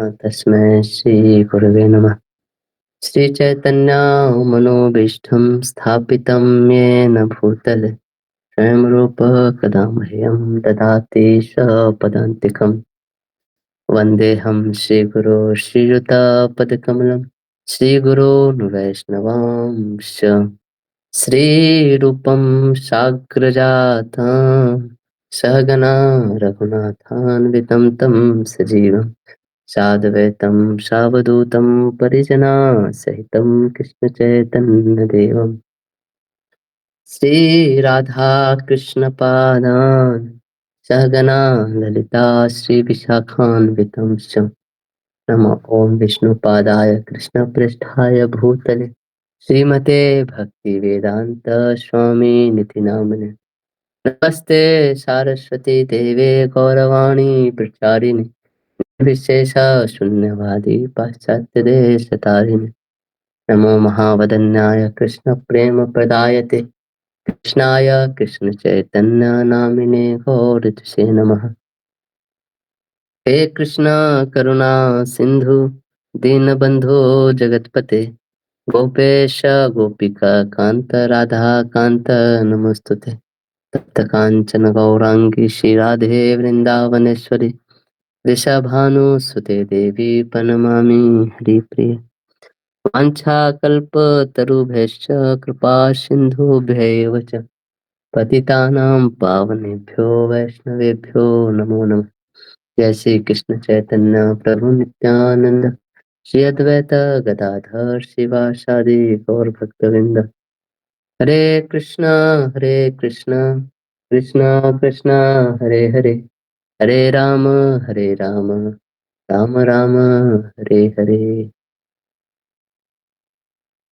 तस्मै श्रीगुरवे नमः। श्रीचैतन्यमनोभीष्टं स्थापितं येन भूतले स्वयं रूपः कदा मह्यं ददाति स्वपदान्तिकम्। वन्देऽहं श्रीगुरो श्रीयुतापदकमलं श्रीगुरोन् वैष्णवांश्च श्रीरूपं साग्रजातं सहगना रघुनाथान्वितं तं सजीवम् साद्वैतं सावधूतं परिजनसहितं कृष्णचैतन्यदेवं श्रीराधाकृष्णपादान् सहगना ललिता श्रीविशाखान्वितंश्च नमो ॐ विष्णुपादाय कृष्णप्रेष्ठाय भूतले श्रीमते भक्तिवेदान्त स्वामिनिति नामिने नमस्ते सारस्वती देवे गौरवाणी प्रचारिणे विशेष शून्यवादी पाश्चात्य देश तारिणे नमो महावदन्याय कृष्ण प्रेम प्रदायते कृष्णाय कृष्ण चैतन्य नामिने गौरतुसे नमः। हे कृष्ण करुणा सिंधु दीनबंधु जगतपते गोपेश गोपिका कांत राधा कांत नमस्तुते तप्त कांचन गौरांगी श्री राधे वृंदावनेश्वरी वृषभानुसुते देवी प्रणमामि हरिप्रिये वाञ्छाकल्पतरुभ्यश्च कृपा सिन्धुभ्यैव च पतितानां पावनेभ्यो वैष्णवेभ्यो नमो नमः। जय श्री कृष्ण चैतन्य प्रभु नित्यानंद श्री अद्वैत गदाधर शिवासादि गौर भक्तवृंद हरे कृष्णा कृष्ण कृष्णा हरे हरे हरे राम राम राम हरे हरे।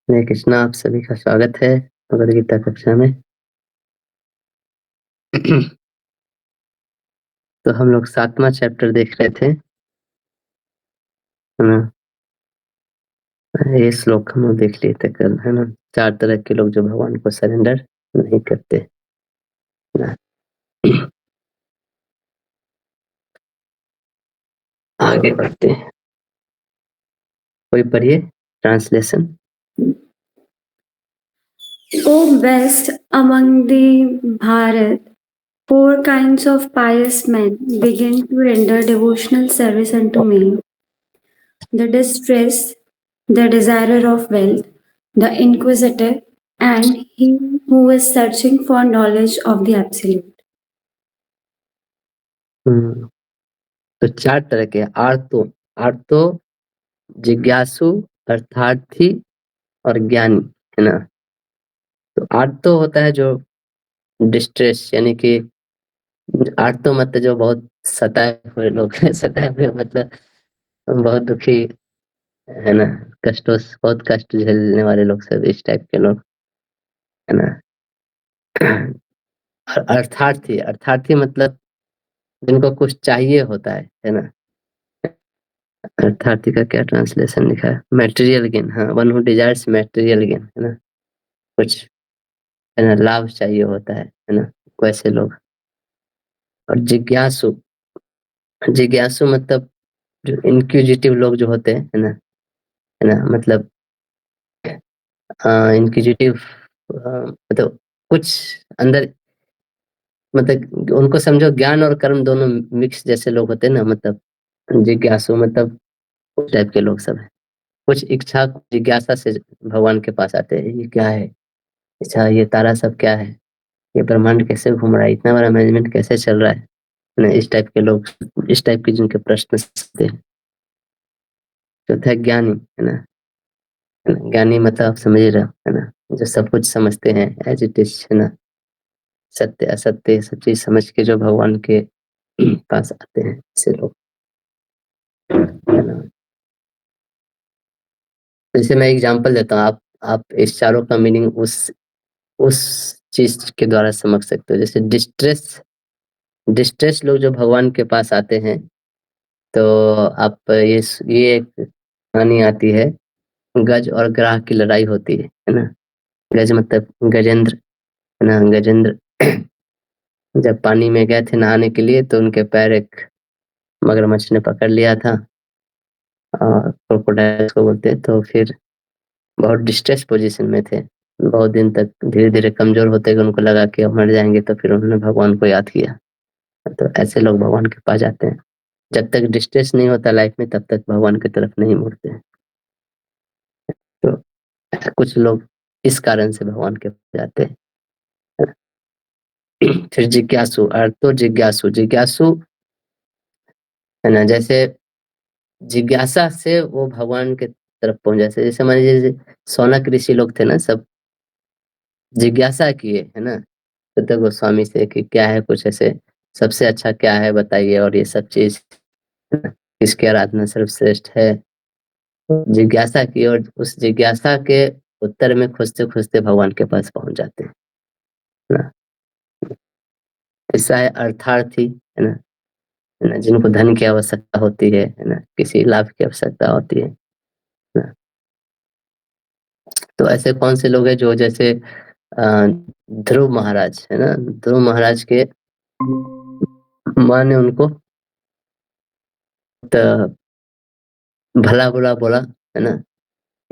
हरे कृष्णा, आप सभी का स्वागत है भगवद गीता कक्षा में। तो हम लोग 7वां चैप्टर देख रहे थे, है ना। ये श्लोक हम लोग देख लिए थे कल, है ना। 4 तरह के लोग जो भगवान को सरेंडर नहीं करते ना। आगे बढ़ते हैं, कोई पढ़िए translation. O best among the Bharat, 4 kinds of pious men begin to render devotional service unto me: the distressed, the desirer of wealth, the inquisitive, and he who is searching for knowledge of the Absolute. तो 4 तरह के आर्तो, जिज्ञासु, अर्थार्थी और ज्ञानी, है ना। तो आर्तो होता है जो डिस्ट्रेस, यानी कि आर्तो मतलब जो बहुत सताए हुए लोग हैं। सताए हुए मतलब बहुत दुखी, है ना, बहुत कष्ट झेलने वाले लोग, सब इस टाइप के लोग, है ना। और अर्थार्थी मतलब जिनको कुछ चाहिए होता है ना। अर्थार्थी का क्या ट्रांसलेशन लिखा है? मटेरियल गेन, हाँ, one who desires material gain, है ना। कुछ, है ना, लाभ चाहिए होता है ना, वैसे लोग। और जिज्ञासु मतलब जो इंक्विजिटिव लोग जो होते हैं, है ना, मतलब इंक्विजिटिव मतलब कुछ अंदर, मतलब उनको समझो ज्ञान और कर्म दोनों मिक्स जैसे लोग होते हैं ना, मतलब जिज्ञासु मतलब उस टाइप के लोग सब हैं। कुछ इच्छा जिज्ञासा से भगवान के पास आते हैं, ये क्या है, अच्छा ये तारा सब क्या है, ये ब्रह्मांड कैसे घूम रहा है, इतना बड़ा मैनेजमेंट कैसे चल रहा है ना, इस टाइप के लोग, इस टाइप के जिनके प्रश्न सकते हैं। चौथा है ज्ञानी, है ना। ज्ञानी मतलब आप समझ रहे हो, है ना, जो सब कुछ समझते हैं एज इट इज, है ना, सत्य असत्य सब चीज समझ के जो भगवान के पास आते हैं, ऐसे लोग, है ना। जैसे मैं एग्जांपल देता हूँ, आप इस चारों का मीनिंग उस चीज के द्वारा समझ सकते हो। जैसे डिस्ट्रेस लोग जो भगवान के पास आते हैं, तो आप ये एक कहानी आती है, गज और ग्राह की लड़ाई होती है ना। गज मतलब गजेंद्र, है ना। गजेंद्र जब पानी में गए थे नहाने के लिए, तो उनके पैर एक मगरमच्छ ने पकड़ लिया था। क्रोकोडाइल्स को बोलते हैं, तो फिर बहुत डिस्ट्रेस पोजीशन में थे। बहुत दिन तक धीरे-धीरे कमज़ोर होते गए, उनको लगा कि अब मर जाएँगे, तो फिर उन्होंने भगवान को याद किया। तो ऐसे लोग भगवान के पास जाते हैं। जब तक डिस्ट्रेस नहीं होता लाइफ़ में, तब तक भगवान की तरफ नहीं मुड़ते हैं। तो कुछ लोग इस कारण से भगवान के पास जाते हैं। फिर जिज्ञासु, अर्थ तो जिज्ञासु, जिज्ञासु है ना, जैसे जिज्ञासा से वो भगवान के तरफ पहुँच जाते हैं। जैसे मान लीजिए सौनक ऋषि लोग थे ना, सब जिज्ञासा किए, है ना? सुखदेव गोस्वामी से कि क्या है कुछ ऐसे सबसे अच्छा क्या है बताइए, और ये सब चीज़ किसकी आराधना सर्वश्रेष्ठ है? तो जिज्ञासा की, और उस जिज्ञासा के उत्तर में खोजते-खोजते भगवान के पास पहुँच जाते हैं, है ना? ऐसा है अर्थार्थी, है ना? जिनको धन की आवश्यकता होती है ना? किसी लाभ की आवश्यकता होती है ना? तो ऐसे कौन से लोग हैं जो जैसे ध्रुव महाराज, है ना? ध्रुव महाराज के माँ ने उनको त भला-बुरा बोला, है ना?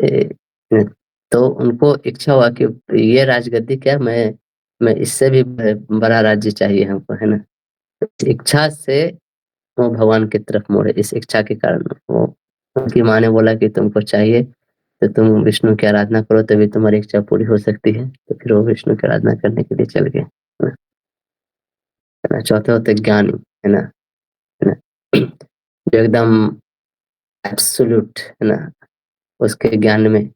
ए, न तो उनको इच्छा हुआ कि ये राजगद्दी क्या, मैं इससे भी बड़ा राज्य चाहिए हमको, है ना? तो इच्छा से वो भगवान की तरफ मुड़े, इस इच्छा के कारण वो, उनकी माँ ने बोला कि तुमको चाहिए तो तुम विष्णु की आराधना करो, तभी तुम्हारी इच्छा पूरी हो सकती है। तो फिर वो विष्णु की आराधना करने के लिए चल गए, है ना? चौथे होते ज्ञानी, है ना? है ना? जो एकदम एब्सोल्यूट, है ना? उसके ज्ञान में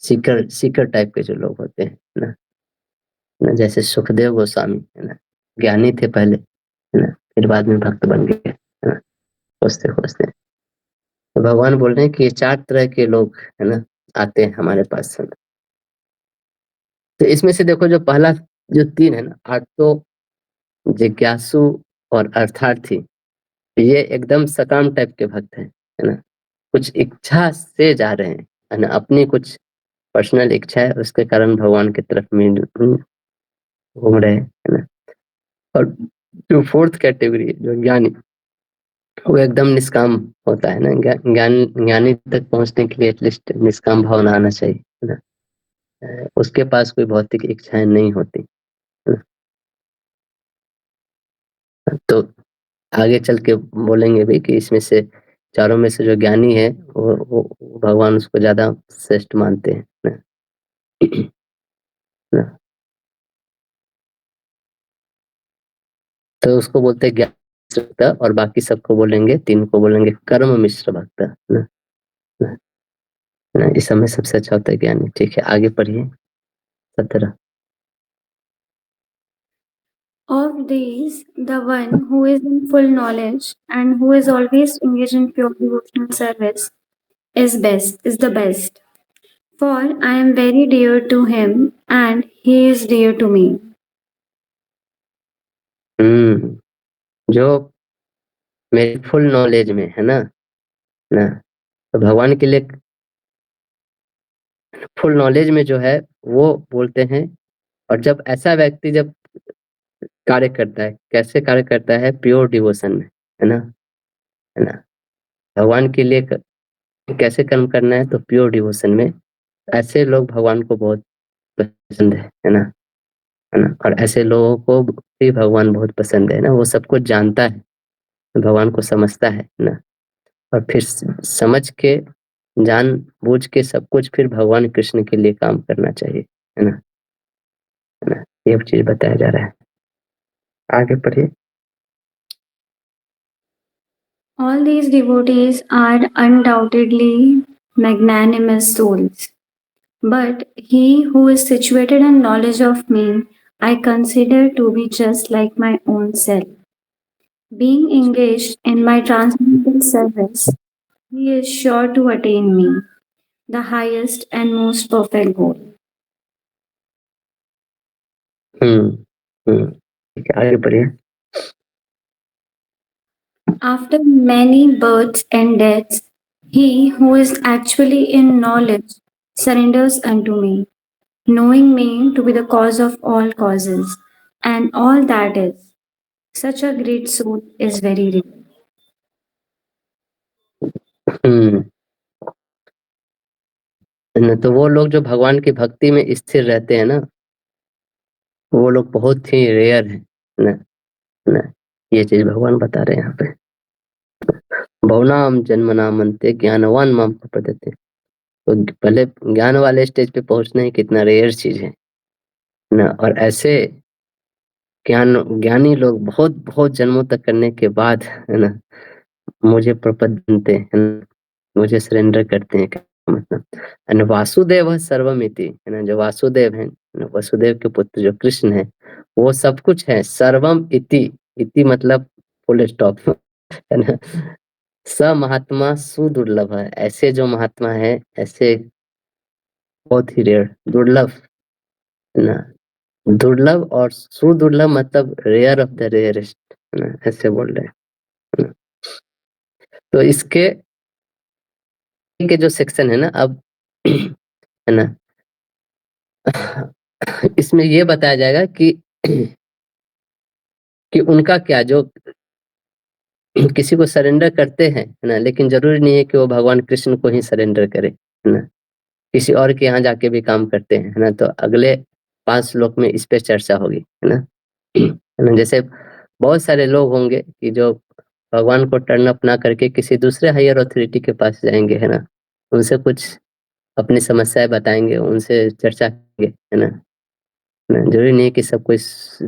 सीकर सीकर टाइप के जो लोग होते हैं, है ना? जैसे सुखदेव गोस्वामी, है ना? ज्ञानी थे पहले, है ना? फिर बाद में भक्त बन गए, है ना? खोजते-खोजते। तो भगवान बोल रहे हैं कि ये 4 तरह के लोग, है ना? आते हैं हमारे पास, है ना? तो इसमें से देखो जो पहला जो 3 है ना, आर्तो, जिज्ञासु और अर्थार्थी, ये एकदम सकाम टाइप के भक्त हैं, है ना? कुछ इच्छा से जा रहे हैं, है ना? अपनी कुछ पर्सनल इच्छा है, उसके कारण भगवान की तरफ में घूम रहे हैं, है ना? और जो 4th कैटेगरी है, जो ज्ञानी, वो एकदम निष्काम होता है ना। ज्ञानी तक पहुंचने के लिए एटलीस्ट निष्काम भावना आना चाहिए, है ना? उसके पास कोई भौतिक इच्छाएं नहीं होती, है ना? तो आगे चल के बोलेंगे भी कि इसमें से चारों में से जो ज्ञानी है वो भगवान उसको ज्यादा श्रेष्ठ मानते हैं, है ना? तो उसको बोलते हैं ज्ञान मिश्र भक्त, और बाकी सबको बोलेंगे, 3 को बोलेंगे कर्म मिश्र भक्त, है ना? है ना? इस समय सबसे अच्छा होता है ज्ञानी। ठीक है, आगे पढ़िए 17। Of these, the one who is in full knowledge and who is always engaged in pure devotional service is the best. For I am very dear to him and he is dear to me. जो मेरी full knowledge में है ना, तो भगवान के लिए full knowledge में जो है वो बोलते हैं। और जब ऐसा व्यक्ति जब कार्य करता है, कैसे कार्य करता है? प्योर डिवोशन में, है ना? है ना? भगवान के लिए कैसे कर्म करना है? तो प्योर डिवोशन में। ऐसे लोग भगवान को बहुत पसंद है ना? है ना? और ऐसे लोगों को भी भगवान बहुत पसंद है ना। वो सब कुछ जानता है, भगवान को समझता है ना, और फिर समझ के, जानबूझ के सब कुछ फिर भगवान कृष्ण के लिए काम करना चाहिए, है ना? है ना? ये चीज बताया जा रहा है। आगे पढ़िए। All these devotees are undoubtedly magnanimous souls. But he who is situated in knowledge of me, I consider to be just like my own self. Being engaged in my transcendental service, he is sure to attain me, the highest and most perfect goal. हम्म ठीक है, आगे बढ़िए। After many births and deaths, he who is actually in knowledge surrenders unto me, knowing me to be the cause of all causes and all that is. Such a great soul is very rare. हम्म न तो वो लोग जो भगवान की भक्ति में स्थिर रहते हैं ना, वो लोग बहुत ही रेयर हैं। न न ये चीज़ भगवान बता रहे हैं यहाँ पे। बहुनाम जन्मनामन्ते ज्ञानवान माम प्रपद्यते। तो पहले ज्ञान वाले स्टेज पे पहुँचना ही कितना रेयर चीज़ है ना। और ऐसे ज्ञानी लोग बहुत जन्मों तक करने के बाद, है ना, मुझे प्रपद्यन्ते, है ना, मुझे सरेंडर करते हैं। क्या मतलब? एंड वासुदेव सर्वमिति, है ना, जो वासुदेव हैं, वसुदेव के पुत्र जो कृष्ण है, वो सब कुछ है। सर्वम इति, इति मतलब फुल स्टॉप, है ना। स महात्मा सुदुर्लभ है, ऐसे जो महात्मा है, ऐसे बहुत ही रेयर, दुर्लभ, है ना। दुर्लभ और सुदुर्लभ मतलब रेयर ऑफ द रेयरेस्ट, है ना, ऐसे बोल रहे हैं, है ना। तो इसके के जो सेक्शन है ना अब, है ना, इसमें ये बताया जाएगा कि उनका क्या, जो किसी को सरेंडर करते हैं, है ना, लेकिन जरूरी नहीं है कि वो भगवान कृष्ण को ही सरेंडर करे, है ना, किसी और के यहाँ जाके भी काम करते हैं, है ना। तो अगले 5 श्लोक में इस पे चर्चा होगी, है ना। है ना, जैसे बहुत सारे लोग होंगे कि जो भगवान को टर्न अप ना करके किसी दूसरे हायर अथॉरिटी के पास जाएंगे, है ना, उनसे कुछ अपनी समस्याएं बताएंगे, उनसे चर्चा करेंगे, है ना। जरूरी नहीं है कि सब कोई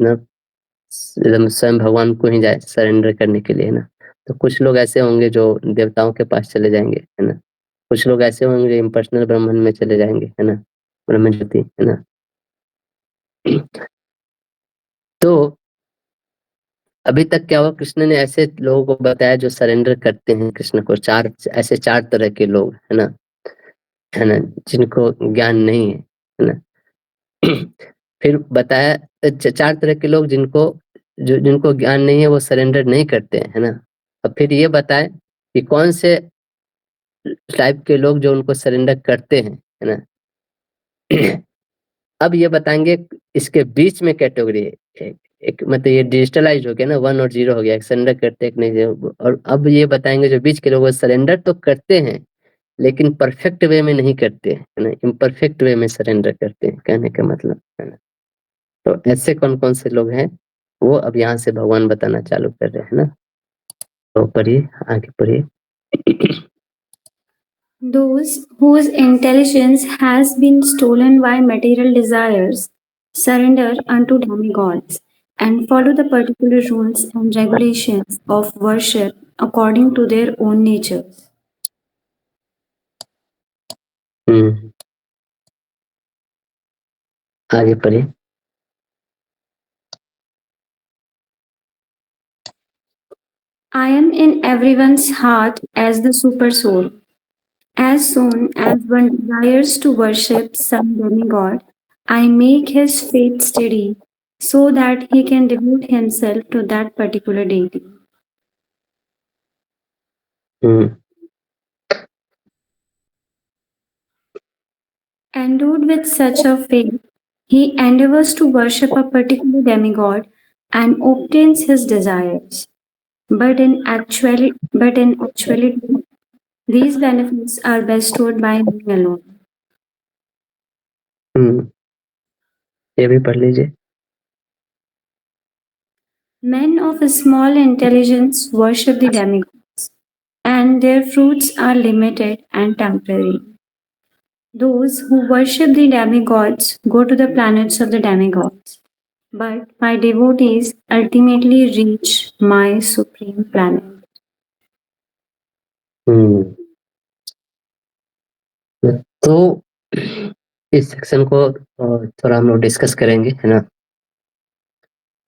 ना एकदम स्वयं भगवान को ही जाए सरेंडर करने के लिए, है ना। तो कुछ लोग ऐसे होंगे जो देवताओं के पास चले जाएंगे, है ना। कुछ लोग ऐसे होंगे जो इम्पर्सनल ब्रह्मन में चले जाएंगे, है ना, ब्रह्म ज्योति, है ना। तो अभी तक क्या हुआ, कृष्ण ने ऐसे लोगों को बताया जो सरेंडर करते हैं कृष्ण को। ऐसे 4 तरह के लोग, है ना, जिनको ज्ञान नहीं है ना। फिर बताया 4 तरह के लोग जिनको ज्ञान नहीं है, वो सरेंडर नहीं करते हैं, है ना। और फिर ये बताए कि कौन से टाइप के लोग जो उनको सरेंडर करते हैं, है ना। अब ये बताएंगे इसके बीच में कैटेगरी है। एक मतलब ये डिजिटलाइज हो गया ना, 1 और 0 हो गया, एक सरेंडर करते हैं, एक नहीं। और अब ये बताएंगे जो बीच के लोग सरेंडर तो करते हैं लेकिन परफेक्ट वे में नहीं करते हैं, है ना, इम्परफेक्ट वे में सरेंडर करते हैं, कहने का मतलब, है ना। तो ऐसे कौन कौन से लोग हैं, वो अब यहाँ से भगवान बताना चालू कर रहे हैं ना। तो पढ़िए, आगे पढ़िए। Those whose intelligence has been stolen by material desires surrender unto demigods and follow the particular rules and regulations of worship according to their own natures. आगे पढ़िए। I am in everyone's heart as the super soul. As soon as one desires to worship some demigod, I make his faith steady so that he can devote himself to that particular deity. Hmm Endowed with such a faith, he endeavors to worship a particular demigod and obtains his desires. But in actuality, these benefits are bestowed by me alone. हम्म ये भी पढ़ लीजिए। Men of small intelligence worship the demigods, and their fruits are limited and temporary. Those who worship the demigods go to the planets of the demigods, but my devotees ultimately reach my supreme planet. हम्म तो इस section को थोड़ा हम लोग discuss करेंगे, है ना,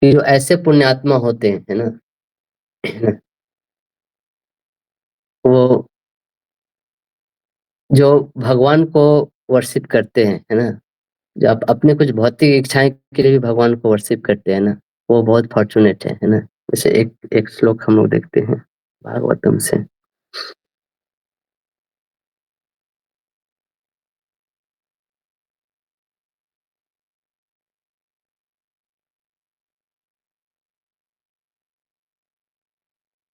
कि जो ऐसे पुण्यात्मा होते हैं, है ना, वो जो भगवान को वर्शिप करते हैं, है ना, जो अपने कुछ भौतिक इच्छाएं के लिए भी भगवान को वर्शिप करते हैं ना, वो बहुत फॉर्चुनेट है ना। जैसे एक एक श्लोक हम लोग देखते हैं भागवतम से।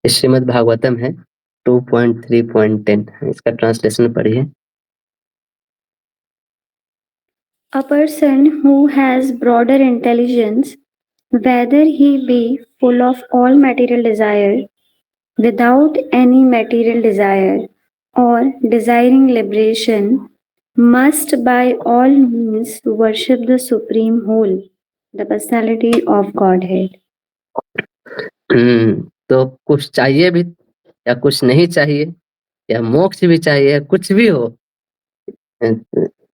श्रीमद् भागवतम है 2.3.10, इसका ट्रांसलेशन पढ़िए। A person who has broader intelligence, whether he be full of all material desire, without any material desire, or desiring liberation, must by all means worship the Supreme Whole, the personality of Godhead. तो कुछ चाहिए भी या कुछ नहीं चाहिए या मोक्ष भी चाहिए, कुछ भी हो,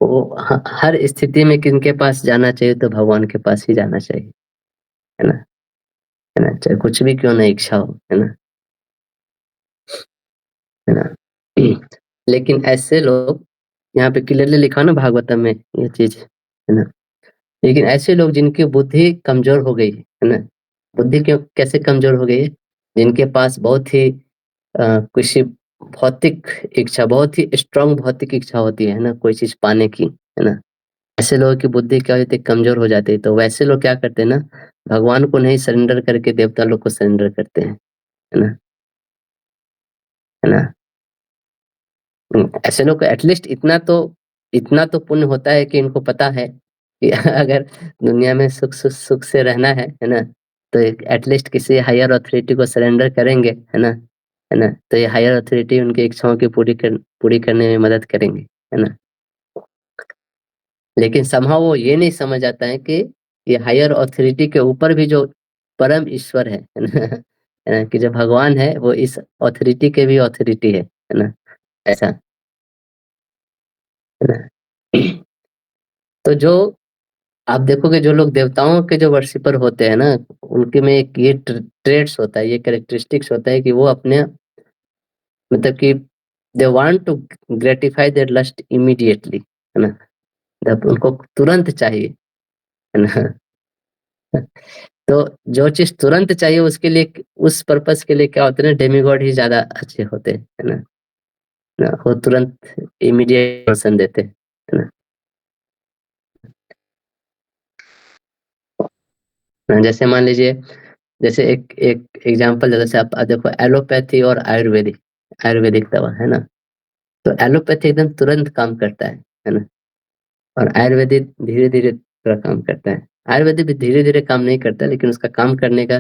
वो हर स्थिति में किनके पास जाना चाहिए? तो भगवान के पास ही जाना चाहिए, है ना? है ना? चाहे कुछ भी क्यों ना इच्छा हो, है ना? है ना? लेकिन ऐसे लोग, यहाँ पे क्लियरली लिखा ना भागवतम में ये चीज़, है ना? लेकिन ऐसे लोग जिनकी बुद्धि कमज़ोर हो गई है ना? बुद्धि क्यों कैसे कमज़ोर हो गई है? जिनके पास बहुत ही किसी भौतिक इच्छा, बहुत ही स्ट्रॉन्ग भौतिक इच्छा होती है ना? कोई चीज़ पाने की, है ना? ऐसे लोगों की बुद्धि क्या होती है? कमज़ोर हो जाती है। तो वैसे लोग क्या करते हैं ना, भगवान को नहीं सरेंडर करके देवता लोग को सरेंडर करते हैं, है ना? है ना? ऐसे लोग को एटलीस्ट इतना तो पुण्य होता है कि इनको पता है कि अगर दुनिया में सुख से रहना है ना? तो एक एटलीस्ट किसी हायर अथॉरिटी को सरेंडर करेंगे, है ना? है ना? तो ये हायर अथॉरिटी उनकी इच्छाओं की पूरी करने में मदद करेंगे, है ना? लेकिन समहाउ वो ये नहीं समझ आता है कि ये हायर अथॉरिटी के ऊपर भी जो परम ईश्वर है ना? है ना? कि जो भगवान है वो इस अथॉरिटी के भी अथॉरिटी है ना? ऐसा, है ना? तो जो आप देखोगे जो लोग देवताओं के जो वर्शिपर होते हैं ना, उनके में एक ये ट्रेड्स होता है, ये कैरेक्टरिस्टिक्स होता है कि वो अपने मतलब कि they want to gratify their lust immediately, है ना? मतलब उनको तुरंत चाहिए, है ना? तो जो चीज़ तुरंत चाहिए उसके लिए, उस पर्पस के लिए क्या होते हैं ना, डेमिगॉड ही ज़्यादा अच्छे होते हैं, है ना? ना वो तुरंत इमीडिएट सॉल्यूशन देते हैं, है ना? जैसे मान लीजिए, जैसे एक एक एग्जांपल, जैसे आप देखो एलोपैथी और आयुर्वेदिक आयुर्वेदिक दवा, है ना? तो एलोपैथी एकदम तुरंत काम करता है ना? और आयुर्वेदिक धीरे-धीरे थोड़ा काम करता है। आयुर्वेदिक भी धीरे-धीरे काम नहीं करता, लेकिन उसका काम करने का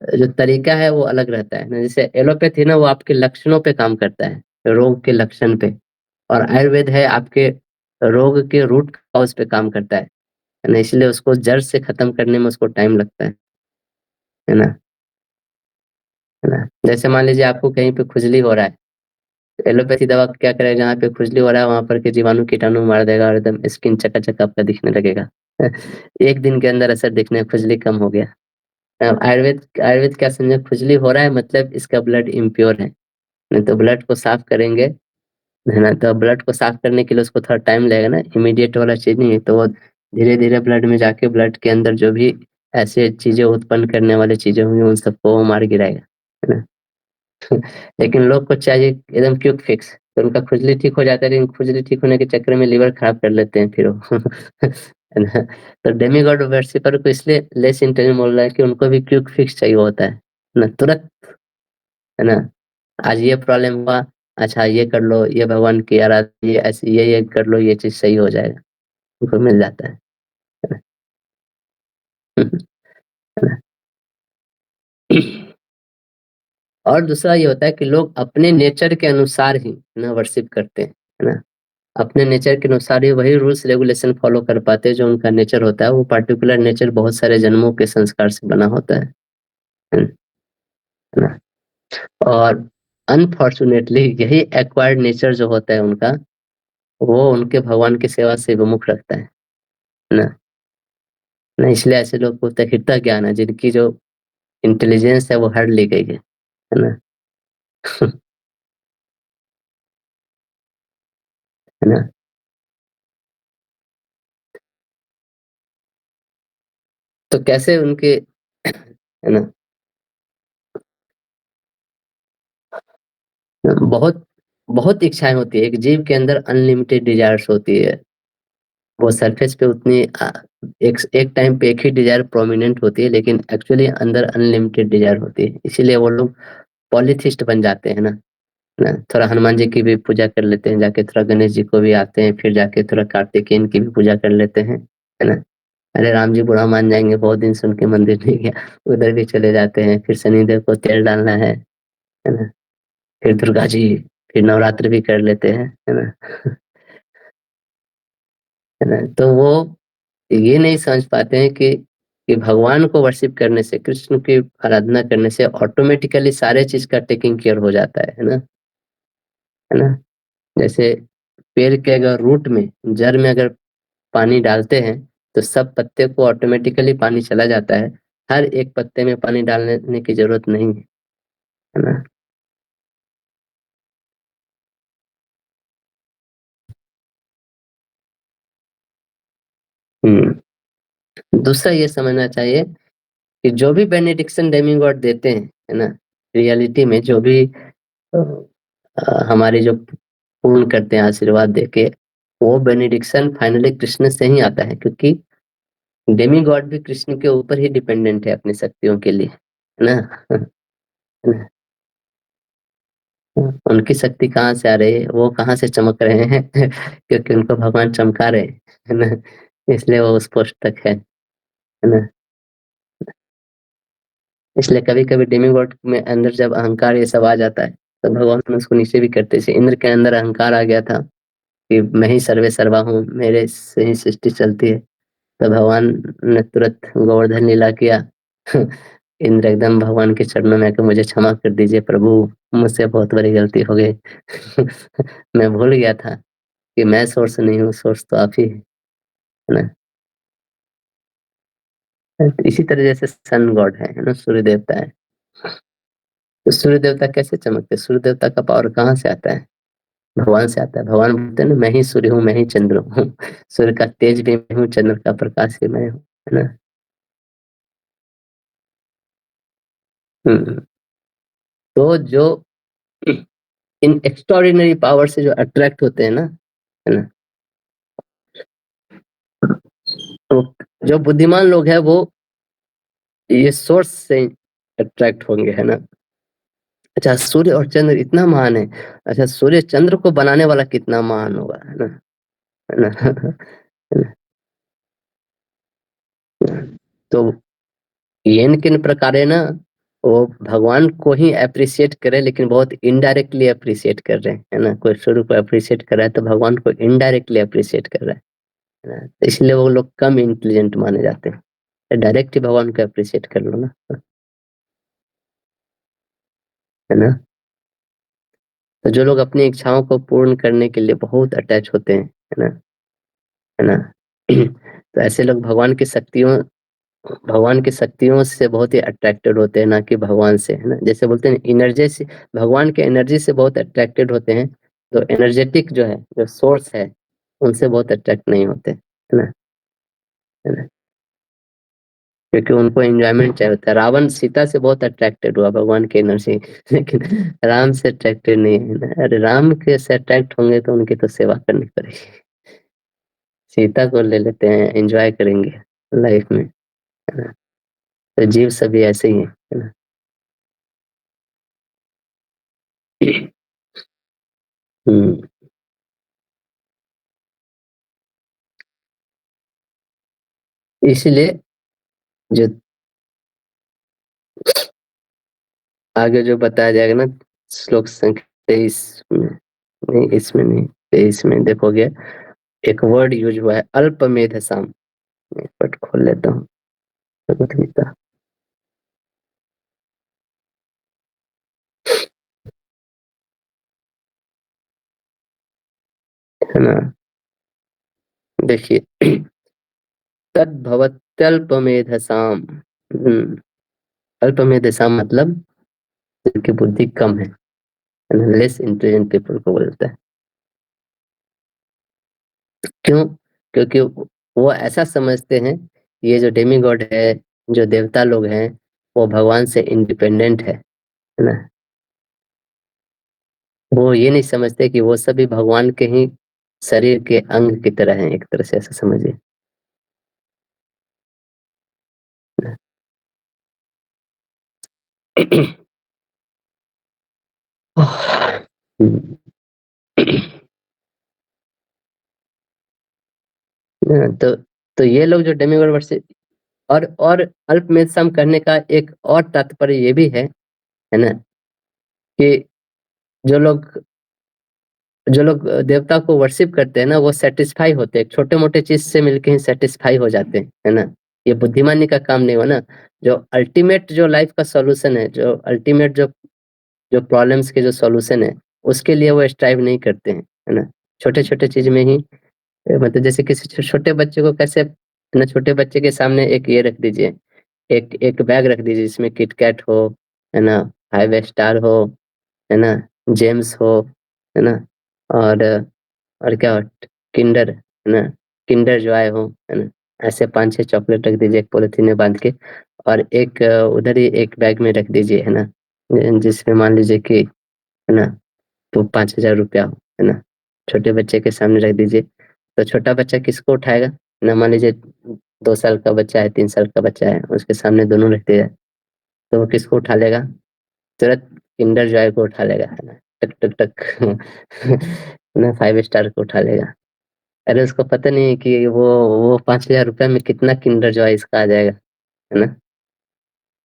जो तरीका है वो अलग रहता है ना। जैसे एलोपैथी ना वो आपके लक्षणों पे काम करता है, रोग के लक्षण पे, और आयुर्वेद है आपके रोग के रूट कॉज़ पे काम करता है ना? इसलिए उसको जड़ से खत्म करने में उसको टाइम लगता है ना? है ना? जैसे मान लीजिए आपको कहीं पे खुजली हो रहा है, तो एलोपैथी दवा क्या करेगा, जहाँ पे खुजली हो रहा है वहाँ पर के जीवाणु कीटाणु मार देगा और एकदम स्किन चकाचक आपका दिखने लगेगा। 1 दिन के अंदर असर दिखने खुजली कम हो गया। आयुर्वेद आयुर्वेद क्या समझे, खुजली हो रहा है मतलब इसका ब्लड इम्प्योर है। नहीं तो ब्लड को साफ करेंगे, है ना? तो ब्लड को साफ करने के लिए उसको थोड़ा टाइम लगेगा ना, इमीडिएट वाला चीज़ नहीं है। तो वो धीरे-धीरे ब्लड में जाके ब्लड के अंदर जो भी ऐसे चीज़ें उत्पन्न करने वाली चीज़ें होंगी उन सबको वो मार गिराएगा, है ना? लेकिन लोग को चाहिए एकदम क्विक फिक्स, तो उनका खुजली ठीक हो जाता है, लेकिन खुजली ठीक होने के चक्कर में लिवर खराब कर लेते हैं फिर वो। है ना? तो डेमिगॉड वर्शिपर को इसलिए लेस इंटेलिजेंट बोल रहा है कि उनको भी क्विक फिक्स चाहिए होता है ना? तुरंत, है ना? आज ये प्रॉब्लम हुआ, अच्छा ये कर लो, ये भगवान की आराधना, ये ऐसे ये कर लो, ये चीज़ सही हो जाएगा, उनको मिल जाता है ना? है ना? और दूसरा ये होता है कि लोग अपने नेचर के अनुसार ही ना वर्शिप करते हैं, है ना? अपने नेचर के अनुसार ही वही रूल्स रेगुलेशन फॉलो कर पाते हैं जो उनका नेचर होता है। वो पार्टिकुलर नेचर बहुत सारे जन्मों के संस्कार से बना होता है ना? और अनफॉर्चुनेटली यही एक्वायर्ड नेचर जो होता है उनका, वो उनके भगवान की सेवा से विमुख रखता है ना? ना इसलिए ऐसे लोग को हृदय ज्ञान है, जिनकी जो इंटेलिजेंस है वो हर ली गई है ना? है ना? तो कैसे उनके, है ना? बहुत बहुत इच्छाएँ होती है, एक जीव के अंदर अनलिमिटेड डिज़ायर्स होती है। वो सरफेस पे उतनी एक टाइम पे एक ही डिज़ायर प्रोमिनेंट होती है, लेकिन एक्चुअली अंदर अनलिमिटेड डिज़ायर होती है। इसीलिए वो लोग पॉलीथिस्ट बन जाते हैं ना, ना, थोड़ा हनुमान जी की भी पूजा कर लेते हैं जाके, थोड़ा गणेश जी को भी आते हैं, फिर जाके थोड़ा कार्तिकेयन की भी पूजा कर लेते हैं, है ना। अरे राम जी बुरा मान जाएंगे, बहुत दिन से उनके मंदिर नहीं गया, उधर भी चले जाते हैं। फिर शनिदेव को तेल डालना है ना। फिर दुर्गा जी, फिर नवरात्र भी कर लेते हैं, है ना। है ना, तो वो ये नहीं समझ पाते हैं कि भगवान को वर्शिप करने से, कृष्ण की आराधना करने से ऑटोमेटिकली सारे चीज का टेकिंग केयर हो जाता है ना। है ना, जैसे पेड़ के अगर रूट में, जड़ में अगर पानी डालते हैं तो सब पत्ते को ऑटोमेटिकली पानी चला जाता है, हर एक पत्ते में पानी डालने की जरूरत नहीं है ना। दूसरा ये समझना चाहिए कि जो भी बेनेडिक्शन डेमिगॉड देते हैं, है ना, रियलिटी में जो भी हमारी जो पूर्ण करते हैं आशीर्वाद देके, वो बेनेडिक्शन फाइनली कृष्ण से ही आता है, क्योंकि डेमी गॉड भी कृष्ण के ऊपर ही डिपेंडेंट है अपनी शक्तियों के लिए, है ना। है ना? उनकी शक्ति कहाँ से आ रही है, वो कहाँ से चमक रहे हैं क्योंकि उनको भगवान चमका रहे हैं, है ना, इसलिए वो उस पोस्ट तक है ना। इसलिए कभी कभी डेमीगॉड में अंदर जब अहंकार ये सब आ जाता है, तो भगवान उसको नीचे भी करते, जैसे इंद्र के अंदर अहंकार आ गया था कि मैं ही सर्वे सर्वा हूँ, मेरे से ही सृष्टि चलती है, तो भगवान ने तुरंत गोवर्धन लीला किया। इंद्र एकदम भगवान के चरणों में आके, मुझे क्षमा कर दीजिए प्रभु, मुझसे बहुत बड़ी गलती हो गई। मैं भूल गया था कि मैं सोर्स नहीं हूँ, सोर्स तो आप ही है ना। तो इसी तरह जैसे सन गॉड है ना, सूर्य देवता है, तो सूर्य देवता कैसे चमकते, सूर्य देवता का पावर कहाँ से आता है, भगवान से आता है। भगवान बोलते हैं ना, मैं ही सूर्य हूँ, मैं ही चंद्र हूँ, सूर्य का तेज भी मैं हूँ, चंद्र का प्रकाश भी मैं हूँ, है ना। हम्म, तो जो इन एक्स्ट्राऑर्डिनरी पावर से जो अट्रैक्ट होते हैं ना, है ना, तो जो बुद्धिमान लोग हैं वो ये सोर्स से अट्रैक्ट होंगे, है ना। अच्छा, सूर्य और चंद्र इतना महान है, अच्छा सूर्य चंद्र को बनाने वाला कितना महान होगा, है ना, है ना। है ना? तो येन किन प्रकारे ना, वो भगवान को ही अप्रिशिएट करे, लेकिन बहुत इनडायरेक्टली अप्रिशिएट कर रहे हैं, है ना। कोई सूर्य को अप्रिशिएट कर रहा है तो भगवान को इनडायरेक्टली अप्रिशिएट कर रहा है ना, तो इसलिए वो लोग कम इंटेलिजेंट माने जाते हैं। डायरेक्ट ही भगवान को अप्रिशिएट कर लो ना, है ना। तो जो लोग अपनी इच्छाओं को पूर्ण करने के लिए बहुत अटैच होते हैं, है ना, है ना। तो ऐसे लोग भगवान की शक्तियों से बहुत ही अट्रैक्टेड होते हैं, ना कि भगवान से, है ना। जैसे बोलते हैं एनर्जी से, भगवान के एनर्जी से बहुत अट्रैक्टेड होते हैं, तो एनर्जेटिक जो है, जो सोर्स है, उनसे बहुत अट्रैक्ट नहीं होते, है ना, है ना, क्योंकि उनको एंजॉयमेंट चाहिए होता है। रावण सीता से बहुत अट्रैक्टेड हुआ भगवान की एनर्जी, लेकिन राम से अट्रैक्टेड नहीं है ना। अरे राम के से अट्रैक्ट होंगे तो उनकी तो सेवा करनी पड़ेगी, सीता को ले लेते हैं, एंजॉय करेंगे लाइफ में, है ना। तो जीव सभी ऐसे ही है ना। हम्म, इसलिए जो आगे जो बताया जाएगा ना, श्लोक संख्या 23 में, नहीं इसमें नहीं, 23 में देखोगे एक वर्ड यूज हुआ है, अल्पमेधसाम। मैं पट खोल लेता हूँ भगवत गीता, है ना। देखिए, तद्भवत्यल्पमेधसाम। अल्पमेधसाम मतलब जिनकी बुद्धि कम है, लेस इंटेलिजेंट पीपल को बोलता है। क्यों? क्योंकि वो ऐसा समझते हैं, ये जो डेमी गॉड है, जो देवता लोग हैं, वो भगवान से इंडिपेंडेंट है ना। वो ये नहीं समझते कि वो सभी भगवान के ही शरीर के अंग की तरह हैं, एक तरह से ऐसा समझिए। हम्म। हाँ, तो ये लोग जो डेमिगॉड वर्शिप और अल्प में सम करने का एक और तात्पर्य ये भी है ना, कि जो लोग देवता को वर्शिप करते हैं ना, वो सेटिस्फाई होते हैं, छोटे मोटे चीज से मिलके ही सेटिस्फाई हो जाते हैं, है ना। ये बुद्धिमानी का काम नहीं हुआ ना। जो अल्टीमेट जो लाइफ का सॉल्यूशन है, जो अल्टीमेट जो जो प्रॉब्लम्स के जो सॉल्यूशन है, उसके लिए वो स्ट्राइव नहीं करते हैं, है ना। छोटे छोटे चीज में ही मतलब जैसे किसी छोटे बच्चे को कैसे, है ना, छोटे बच्चे के सामने एक ये रख दीजिए, एक एक बैग रख दीजिए जिसमें किटकैट हो, है ना, 5 स्टार हो, है ना, जेम्स हो, है ना, और क्या हो, किंडर, है ना, किंडर जॉय हो, है ना। ऐसे 5-6 चॉकलेट रख दीजिए एक पॉलिथीन में बांध के, और एक उधर ही एक बैग में रख दीजिए, है ना, जिसमें मान लीजिए कि, है ना, तो 5,000 रुपया हो, है ना, छोटे बच्चे के सामने रख दीजिए। तो छोटा बच्चा किसको उठाएगा ना, मान लीजिए 2 साल का बच्चा है, 3 साल का बच्चा है, उसके सामने दोनों रख दिया, तो वो किसको उठा लेगा, तुरंत किंडर जॉय को उठा लेगा, है ना, टक टक टक ना 5 स्टार को उठा लेगा। अरे उसको पता नहीं है कि वो 5,000 रुपया में कितना किंडर जॉय इसका आ जाएगा, है ना,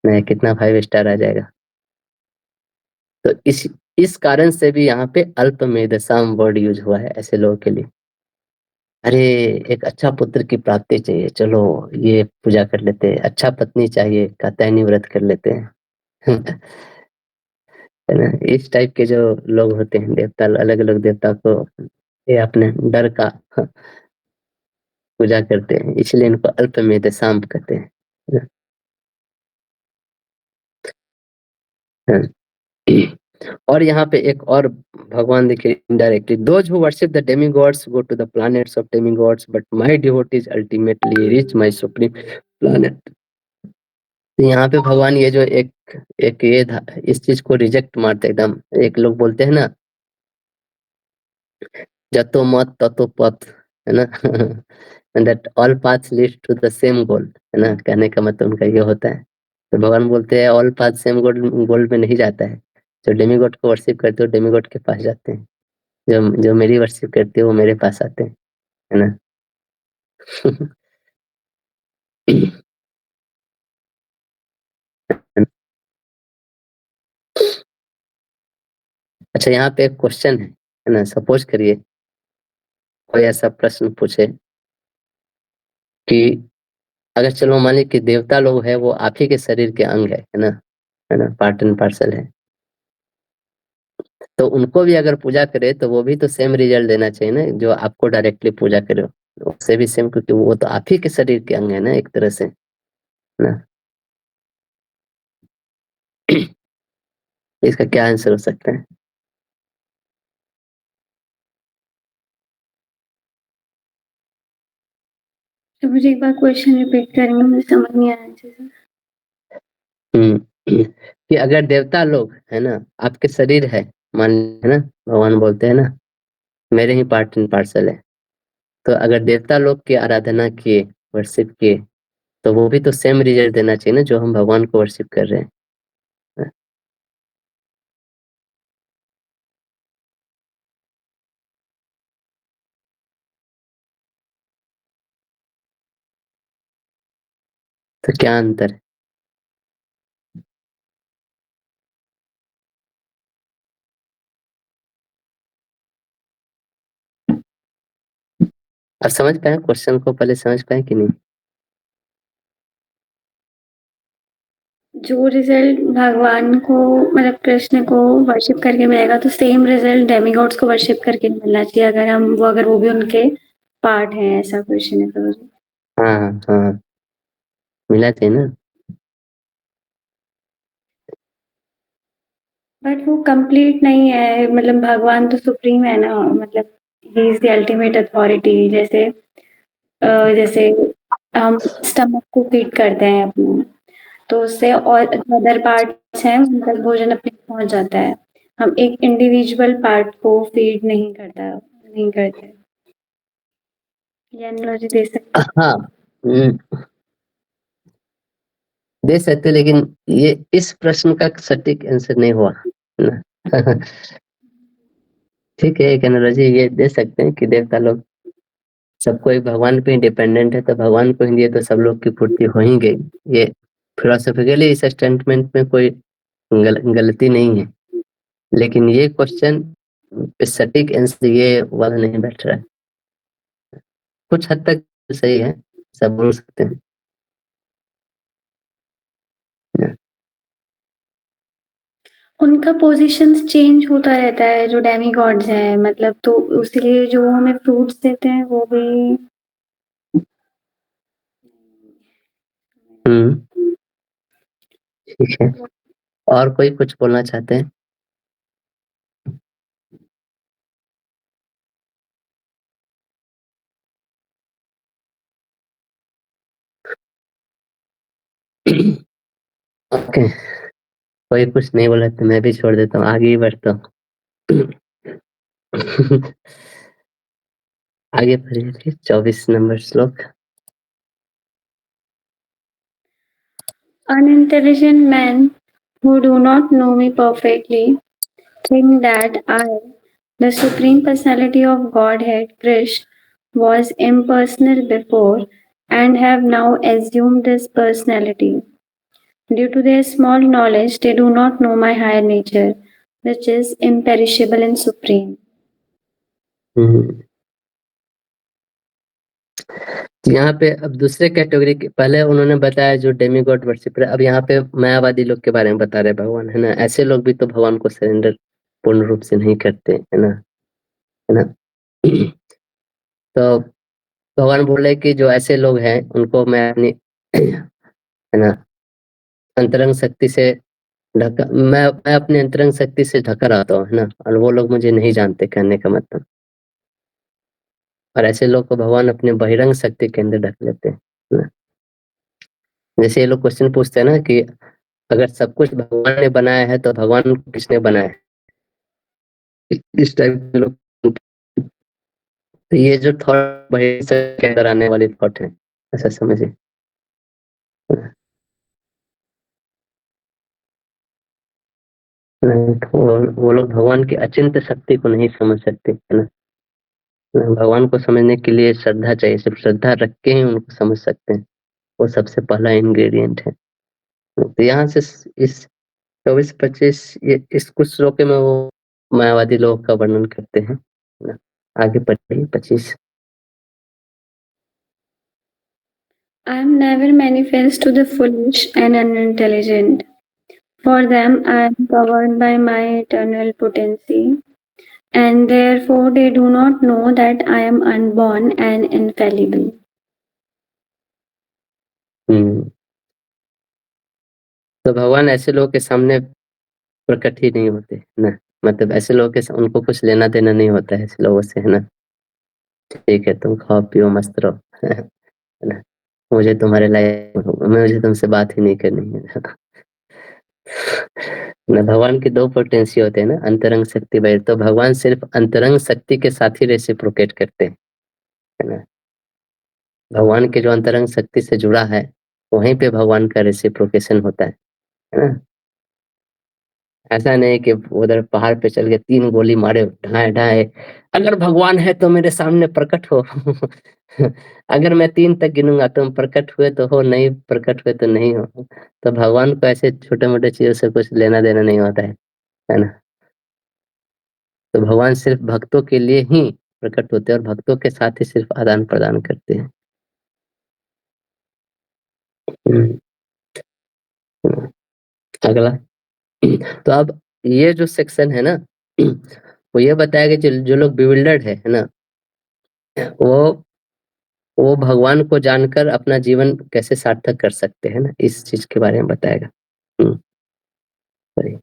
नहीं कितना 5 स्टार आ जाएगा। तो इस कारण से भी यहाँ पे अल्प मेधसाम वर्ड यूज हुआ है ऐसे लोगों के लिए। अरे एक अच्छा पुत्र की प्राप्ति चाहिए, चलो ये पूजा कर लेते हैं, अच्छा पत्नी चाहिए, कात्यायनी व्रत कर लेते हैं। है ना, इस टाइप के जो लोग होते हैं देवता, अलग अलग देवता को ये अपने डर का पूजा करते हैं, इसलिए इनको अल्प मेधसाम कहते हैं, है ना। हाँ। और यहाँ पे एक और भगवान देखिए indirectly, those who worship the demi gods go to the planets of demi gods, but my devotees ultimately reach my supreme planet. तो यहाँ पे भगवान ये जो एक एक ये इस चीज को रिजेक्ट मारते एकदम। एक लोग बोलते हैं ना, जतो मत ततो पथ, है ना। That all paths lead to the same goal, है ना, कहने का मतलब उनका ये होता है। तो भगवान बोलते हैं ऑल पाथ सेम गोल में नहीं जाता है। जो डेमीगॉड को वर्शिप करते हो डेमीगॉड के पास जाते हैं, जो जो मेरी वर्शिप करते हो वो मेरे पास आते हैं, है ना। अच्छा यहाँ पे एक क्वेश्चन है ना, सपोज करिए कोई ऐसा प्रश्न पूछे कि अगर चलो मान लीजिए कि देवता लोग है वो आप ही के शरीर के अंग है ना, पार्ट एंड पार्सल है, तो उनको भी अगर पूजा करे तो वो भी तो सेम रिजल्ट देना चाहिए ना, जो आपको डायरेक्टली पूजा करे उससे भी सेम, क्योंकि वो तो आप ही के शरीर के अंग है ना, एक तरह से, है ना। इसका क्या आंसर हो सकता है। तो मुझे एक बार क्वेश्चन रिपीट करेंगे, मुझे समझ नहीं आया अच्छे से। कि अगर देवता लोग है ना आपके शरीर है, मान, है ना, भगवान बोलते हैं ना मेरे ही पार्ट एंड पार्सल है, तो अगर देवता लोग की आराधना किए, वर्शिप किए, तो वो भी तो सेम रिजल्ट देना चाहिए ना, जो हम भगवान को वर्शिप कर रहे हैं। तो क्या अंतर है। आप समझ पाए क्वेश्चन को, पहले समझ पाए कि नहीं। जो रिजल्ट भगवान को मतलब कृष्ण को वर्शिप करके मिलेगा, तो सेम रिजल्ट डेमीगॉड्स को वर्शिप करके मिलना चाहिए, अगर वो भी उनके पार्ट हैं, ऐसा क्वेश्चन है तो। हाँ हाँ, मिला चाहिए ना। बट वो कंप्लीट नहीं है, मतलब भगवान तो सुप्रीम है ना, मतलब he is the ultimate authority. जैसे हम स्टमक को फीड करते हैं अपने, तो उससे और अदर पार्ट्स हैं उन तक भोजन अपने पहुंच जाता है। हम एक इंडिविजुअल पार्ट को फीड नहीं करते। ये एनालॉजी दे सकते हैं। हाँ, दे सकते, लेकिन ये इस प्रश्न का सटीक आंसर नहीं हुआ, है ना। ठीक है, एक एनालॉजी ये दे सकते हैं कि देवता लोग सबको एक भगवान पे डिपेंडेंट है, तो भगवान को ही दिए तो सब लोग की पूर्ति हो ही गई। ये फिलोसॉफिकली इस स्टेटमेंट में कोई गलती नहीं है, लेकिन ये क्वेश्चन सटीक आंसर ये वाला नहीं बैठ रहा है। कुछ हद तक सही है, सब बोल सकते हैं। उनका पोजीशंस चेंज होता रहता है जो डेमी गॉड्स हैं, मतलब तो उसलिए जो हमें फ्रूट्स देते हैं वो भी ठीक है, और कोई कुछ बोलना चाहते हैं? ओके, कोई कुछ नहीं बोला तो मैं भी छोड़ देता हूँ, आगे ही बढ़ता हूँ। आगे पढ़िए 24 नंबर श्लोक। unintelligent men who do not know me perfectly think that I, the Supreme Personality of Godhead, Krishna, was impersonal before and have now assumed this personality. Due to their small knowledge, they do not know my higher nature, which is imperishable and supreme. यहाँ पे अब दूसरे category के, पहले उन्होंने बताया जो demigod worshipper, अब यहाँ पे मायावादी लोग के बारे में बता रहे भगवान, है ना। ऐसे लोग भी तो भगवान को सरेंडर पूर्ण रूप से नहीं करते, है ना, है ना। तो भगवान बोले कि जो ऐसे लोग हैं उनको मैं अपनी है ना अंतरंग शक्ति से ढका, मैं अपने अंतरंग शक्ति से ढका रहता हूँ, है ना, और वो लोग मुझे नहीं जानते, कहने का मतलब। और ऐसे लोग को भगवान अपने बहिरंग शक्ति के अंदर ढक लेते हैं, है ना। जैसे ये लोग क्वेश्चन पूछते हैं ना कि अगर सब कुछ भगवान ने बनाया है तो भगवान को किसने बनाया है, इस टाइप के लोग। तो ये जो थॉट बहिरंग शक्ति के अंदर आने वाली थॉट है, ऐसा समझिए। वो लोग भगवान की अचिंत शक्ति को नहीं समझ सकते, है ना। भगवान को समझने के लिए श्रद्धा चाहिए, सिर्फ श्रद्धा रख के ही उनको समझ सकते हैं, वो सबसे पहला इंग्रेडिएंट है। तो यहाँ से इस 24-25 ये इस कुछ श्लोक में वो मायावादी लोगों का वर्णन करते हैं, है ना। आगे पढ़िए 25। I am never manifest to the foolish and unintelligent. For them, I am governed by my eternal potency, and therefore they do not know that I am unborn and infallible. तो भगवान ऐसे लोगों के सामने प्रकट ही नहीं होते, है ना। मतलब ऐसे लोगों के उनको कुछ लेना देना नहीं होता है ऐसे लोगों से, है ना। ठीक है, तुम खाओ पियो मस्त रहो, है ना। मुझे तुम्हारे लायक, मुझे तुमसे बात ही नहीं करनी है। ना, भगवान के दो पोटेंसी होते हैं ना, अंतरंग शक्ति बाहर, तो भगवान सिर्फ अंतरंग शक्ति के साथ ही रेसिप्रोकेट करते हैं, है ना। भगवान के जो अंतरंग शक्ति से जुड़ा है वहीं पे भगवान का रेसिप्रोकेशन होता है ना। ऐसा नहीं कि उधर पहाड़ पे चल के 3 गोली मारे ढाए ढाए, अगर भगवान है तो मेरे सामने प्रकट हो। अगर मैं 3 तक गिनूंगा तुम प्रकट हुए तो हो, नहीं प्रकट हुए तो नहीं हो। तो भगवान को ऐसे छोटे मोटे चीजों से कुछ लेना देना नहीं होता है ना। तो भगवान सिर्फ भक्तों के लिए ही प्रकट होते हैं और भक्तों के साथ ही सिर्फ आदान प्रदान करते हैं। अगला, तो अब ये जो सेक्शन है ना, वो ये बताया कि जो लोग बिविल्डर्ड है ना, वो वो भगवान को जानकर अपना जीवन कैसे सार्थक कर सकते हैं ना, इस चीज के बारे में बताएगा। सही।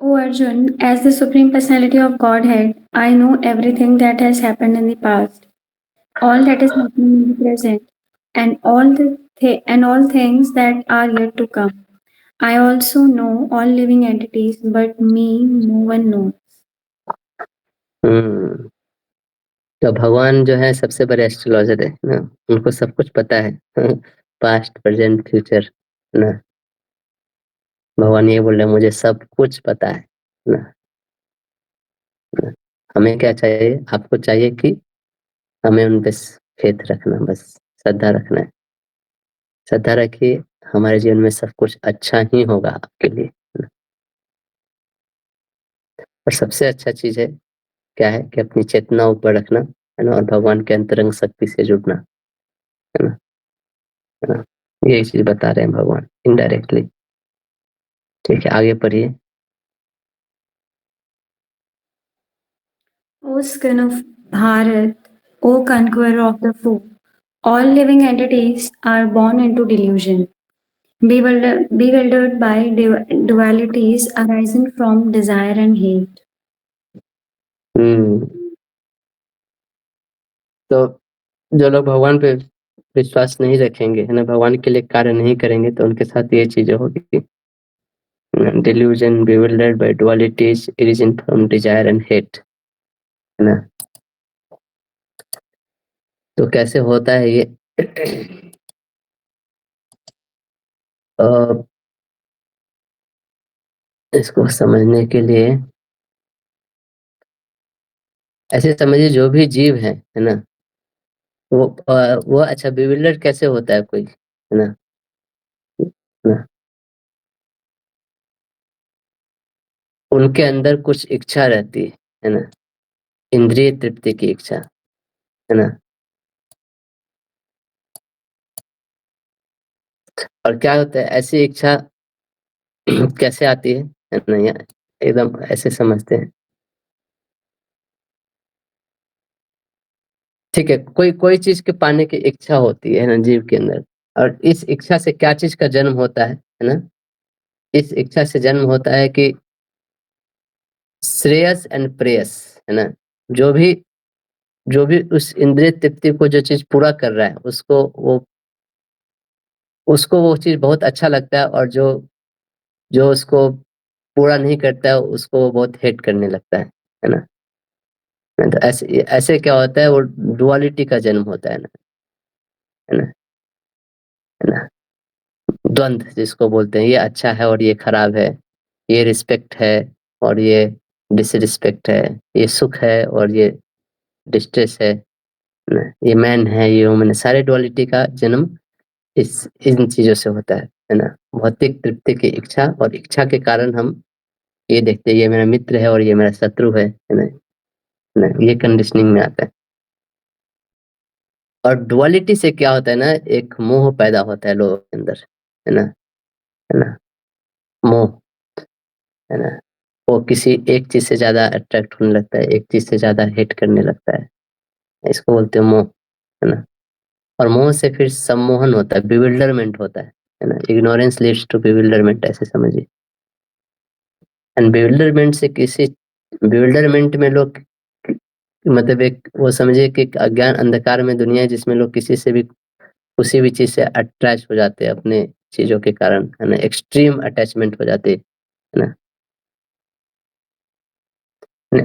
O Arjun, as the Supreme Personality of Godhead, I know everything that has happened in the past, all that is happening in the present, and all things that are yet to come. I also know all living entities, but me no one knows. हम्म तो भगवान जो है सबसे बड़े astrologer है ना, उनको सब कुछ पता है। पास्ट प्रेजेंट फ्यूचर ना। भगवान ये बोल रहे हैं मुझे सब कुछ पता है, ना? हमें क्या चाहिए? आपको चाहिए कि हमें उन पे फेथ रखना, बस श्रद्धा रखना है। श्रद्धा रखिए, हमारे जीवन में सब कुछ अच्छा ही होगा आपके लिए। और सबसे अच्छा चीज़ है, क्या है कि अपनी चेतना ऊपर रखना, है ना? और भगवान के अंतरंग शक्ति से जुड़ना, है ना? है ना? यही चीज़ बता रहे हैं भगवान इनडायरेक्टली। ठीक है, आगे पढ़िए। O skin of Bharat, O conqueror of the foe, all living entities are born into delusion, bewildered by dualities arising from desire and hate. तो जो लोग भगवान पे विश्वास नहीं रखेंगे, है ना, भगवान के लिए कार्य नहीं करेंगे, तो उनके साथ ये चीजें होगी। delusion, bewildered by dualities, origin from desire and hate, है ना? तो कैसे होता है ये? इसको समझने के लिए ऐसे समझिए, जो भी जीव है ना, वो अच्छा bewildered कैसे होता है कोई, है ना? ना? उनके अंदर कुछ इच्छा रहती है ना? इंद्रिय तृप्ति की इच्छा, है ना? और क्या होता है, ऐसी इच्छा कैसे आती है ना? एकदम ऐसे समझते हैं। ठीक है, कोई कोई चीज के पाने की इच्छा होती है ना जीव के अंदर, और इस इच्छा से क्या चीज का जन्म होता है ना? इस इच्छा से जन्म होता है कि श्रेयस एंड प्रेयस, है ना? जो भी जो भी उस इंद्रिय तृप्ति को जो चीज पूरा कर रहा है, उसको वो चीज बहुत अच्छा लगता है, और जो जो उसको पूरा नहीं करता है, उसको वो बहुत हेट करने लगता है ना? तो ऐसे ऐसे क्या होता है, वो डुअलिटी का जन्म होता है ना? है ना? है ना? द्वंद्व जिसको बोलते हैं, ये अच्छा है और ये खराब है, ये रिस्पेक्ट है और ये डिसरिस्पेक्ट है, ये सुख है और ये डिस्ट्रेस है ना? ये मैन है, ये वुमन है। सारे डुअलिटी का जन्म इस इन चीजों से होता है ना? भौतिक तृप्ति की इच्छा, और इच्छा के कारण हम ये देखते हैं, ये मेरा मित्र है और ये मेरा शत्रु है ना? ये कंडीशनिंग में आता है। और डुअलिटी से क्या होता है ना, एक मोह पैदा होता है लोगों के अंदर, है ना? है ना? मोह, है ना? वो किसी एक चीज से ज्यादा अट्रैक्ट होने लगता है, एक चीज से ज्यादा हेट करने लगता है। इसको बोलते हैं मोह, है ना? और मोह से फिर सम्मोहन होता है, बिविल्डरमेंट होता है ना? इग्नोरेंस लीड्स टू बिविल्डरमेंट, ऐसे समझिए। एंड बिविल्डरमेंट में लोग, मतलब एक वो समझिए कि एक अज्ञान अंधकार में दुनिया है, जिसमें लोग किसी से भी, किसी भी चीज से अटैच हो जाते हैं अपने चीजों के कारण, है ना? एक्सट्रीम अटैचमेंट हो जाते है ना?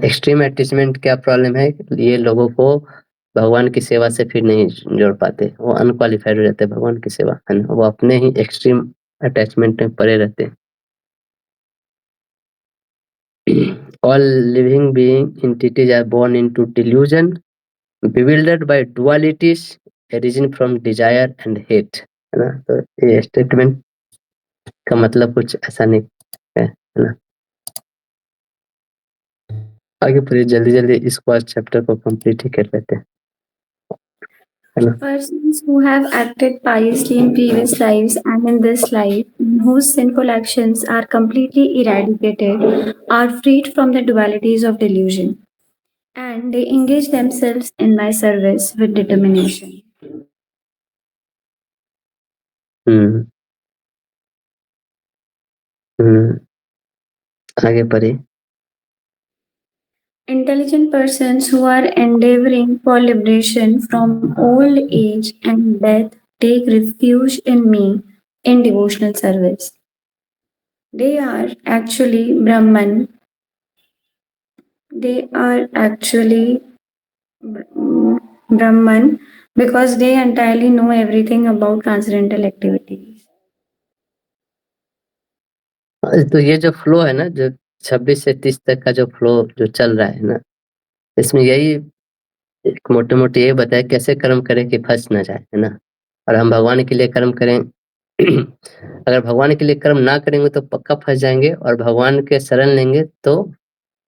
एक्सट्रीम अटैचमेंट क्या प्रॉब्लम है, ये लोगों को भगवान की सेवा से फिर नहीं जोड़ पाते, वो अनक्वालिफाइड हो जाते हैं भगवान की सेवा, है ना? वो अपने ही एक्सट्रीम अटैचमेंट में पड़े रहते हैं। All living being entities are born into delusion, bewildered by dualities arisen from desire and hate, है ना? तो ये स्टेटमेंट का मतलब कुछ ऐसा नहीं है ना? आगे फिर जल्दी जल्दी इसको चैप्टर को कंप्लीट ही कर लेते हैं, है ना? Persons who have acted piously in previous lives and in this life, whose sinful actions are completely eradicated, are freed from the dualities of delusion, and they engage themselves in my service with determination. हम्म हम्म आगे पढ़िए। Intelligent persons who are endeavoring for liberation from old age and death take refuge in me in devotional service. They are actually Brahman. They are actually Brahman because they entirely know everything about transcendental activities. तो ये जो flow है ना, जो 26 से 30 तक का जो फ्लो जो चल रहा है ना, इसमें यही मोटे-मोटे ये बताया कैसे कर्म करें कि फँस ना जाए, है ना? और हम भगवान के लिए कर्म करें अगर भगवान के लिए कर्म ना करेंगे तो पक्का फँस जाएँगे और भगवान के शरण लेंगे तो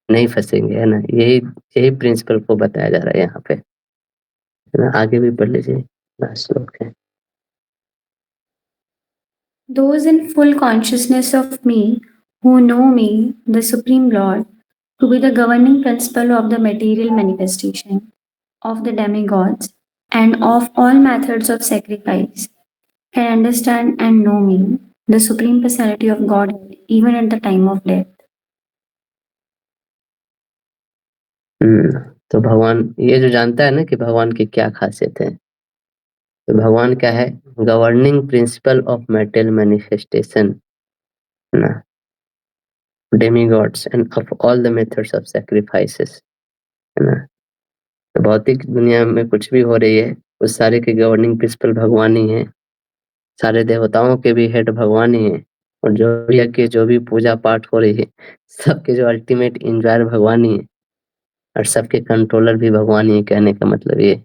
नहीं फँसेंगे, है ना? यही यही प्रिंसिपल को बताया जा रहा है यहाँ पे। है ना? आगे भी पढ़ लीजिए, लास्ट श्लोक है। Those in full consciousness of me, who know me, the Supreme Lord, to be the governing principle of the material manifestation, of the demigods, and of all methods of sacrifice, can understand and know me, the Supreme Personality of Godhead, even at the time of death. तो भगवान ये जो जानता है ना कि भगवान की क्या खासियत है, तो भगवान क्या है? Governing principle of material manifestation, है ना? Demigods end of all the methods of sacrifices, है ना? तो भौतिक दुनिया में कुछ भी हो रही है, उस सारे के गवर्निंग प्रिंसिपल भगवान ही हैं। सारे देवताओं के भी हेड भगवान ही हैं और जो भी यज्ञ जो भी पूजा पाठ हो रही है, सबके जो अल्टीमेट एन्जॉयर भगवान ही हैं और सबके कंट्रोलर भी भगवान ही हैं, कहने का मतलब ये।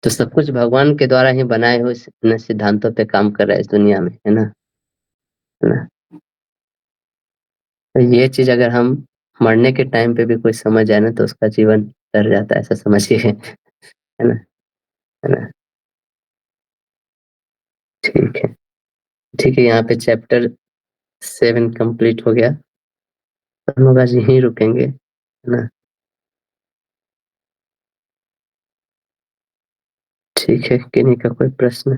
तो सब कुछ भगवान के द्वारा ही बनाए हुए न सिद्धांतों पे काम कर रहा है इस दुनिया में, है ना? है ना? तो ये चीज़ अगर हम मरने के टाइम पे भी कोई समझ जाए ना तो उसका जीवन तर जाता है, ऐसा समझिए, है ना? है ना? ठीक है। ठीक है, यहाँ पे चैप्टर 7 कंप्लीट हो गया। हम लोग आज यहीं रुकेंगे, है ना? ठीक है, किन्हीं का कोई प्रश्न?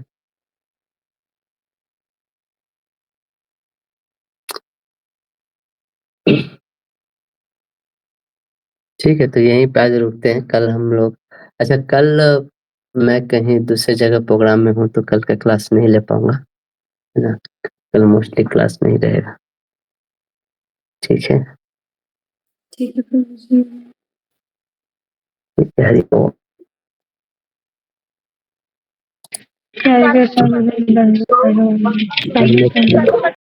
ठीक है, तो यहीं पे आज रुकते हैं। कल हम लोग अच्छा कल मैं कहीं दूसरे जगह प्रोग्राम में हूँ तो कल का क्लास नहीं ले पाऊँगा, है ना? कल मोस्टली क्लास नहीं रहेगा। ठीक है? ठीक है प्रभु जी। हरि ओम। हरे कृष्ण, हरे कृष्ण, हरे कृष्ण।